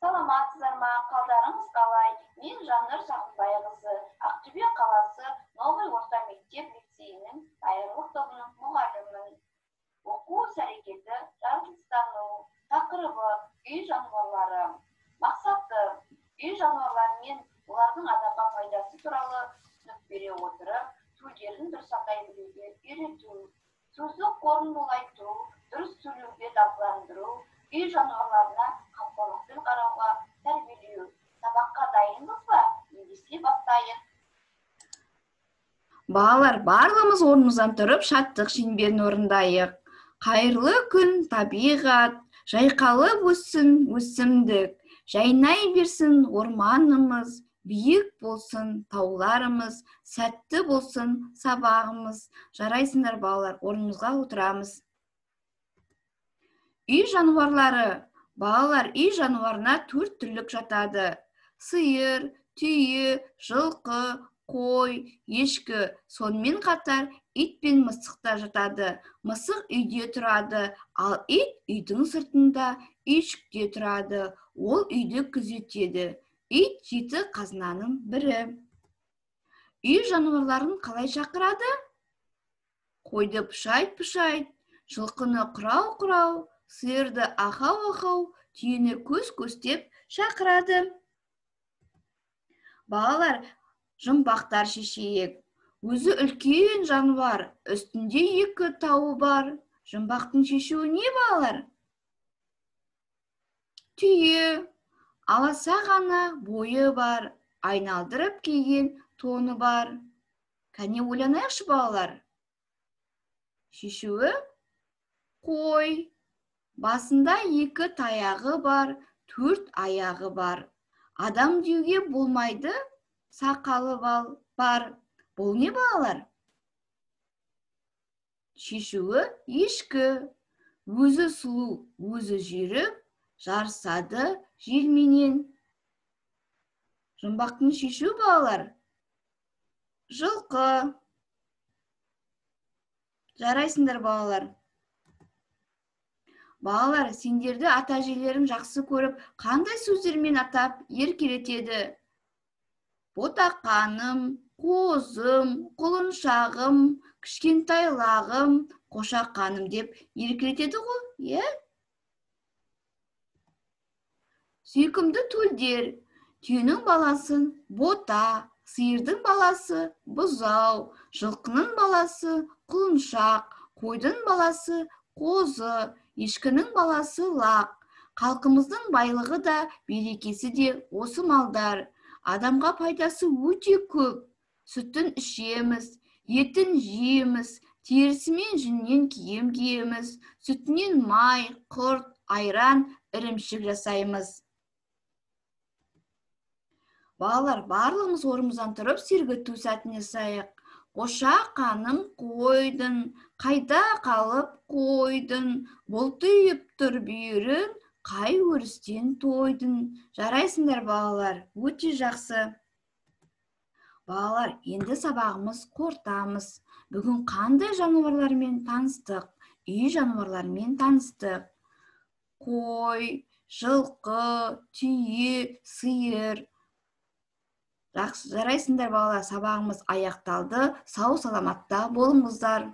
Саламатсыздар ма, қалдарыңыз қалай? Мен Жаннар Жақынбайқызы, Ақтөбе қаласы Новый орта мектеп лицейінің даярлық тобының мұғалімімін. Оқу іс-әрекеті жаратылыстану, тақырыбы үй жануарлары. Мақсаты үй жануарлары мен олардың адамға пайдасы туралы түсінік бере отырып, сөздерін дұрыс атай білуге үйрету, сөздік қорын молайту, дұрыс сөйлеуге дағдыландыру, үй жануарларына қамқорлықпен қарауға тәрбиелеу. Сабаққа дайынбыз ба? Ендеше бастайық. Балалар, барлығымыз орнымыздан тұрып, шаттық шеңберін орындайық. Қайырлы күн, табиғат, жайқалып өссін өсімдік, жайнай берсін орманымыз, биік болсын тауларымыз, сәтті болсын сабағымыз. Жарайсыңдар балалар, орнымызға отырамыз. Үй жануарлары. Балалар, үй жануарына 4 түрлік жатады. Сиыр, түйе, жылқы, қой, ешкі. Сонымен қатар ит пен мысық та жатады. Мысық үйде тұрады, ал ит үйдің сыртында үйшікте тұрады. Ол үйді күзетеді. Ит жеті қазынаның бірі. Үй жануарларын қалай шақырады? Қойды пышайт-пышайт, жылқыны құрау-құрау, сиырды ахау-ахау, түйені көз-көстеп шақырады. Балалар, жұмбақтар шешейік. Өзі үлкен жануар, үстінде 2 тауы бар. Жұмбақтың шешуі не, балалар? Түйе, аласа ғана бойы бар, айналдырып киген тоны бар. Кәне ойланайықшы, балалар. Шешуі қой. Басында 2 таяғы бар, 4 аяғы бар. Адам деуге болмайды, сақалы бар. Бұл не, балалар? Шешуі ешкі. Өзі сұлу, өзі жүйрік, жарысады желменен. Жұмбақтың шешуі, балалар? Жылқы. Жарайсыңдар, балалар. Балалар, сендерді ата-әжелерің жақсы көріп, қандай сөздермен атап еркелетеді? Ботақаным, қозым, құлыншағым, кішкентайлағым, қошақаным деп еркелетеді ғой, е? Сүйкімді төлдер. Түйенің баласын бота, сиырдың баласы бұзау, жылқының баласы құлыншақ, қойдың баласы қозы, ешкінің баласы лақ. Халқымыздың байлығы да, берекесі де осы малдар. Адамға пайдасы өте көп. Сүтін ішеміз, етін жейміз, терісімен жүннен киім киеміз, сүтінен май, құрт, айран, ірімшік жасаймыз. Балалар, барлығымыз орнымыздан тұрып, сергіту сәтін жасайық. Қошақаным қойдың, қайда қалып қойдың, бұлтиып тұр бүйірің, қай өрістен тойдың. Жарайсыңдар, балалар, өте жақсы. Балалар, енді сабағымыз қортамыз. Бүгін қандай жануарлармен таныстық? Үй жануарлармен таныстық. Қой, жылқы, түйе, сиыр. Жарайсыңдар, балалар, сабағымыз аяқталды. Сау саламатта болыңыздар.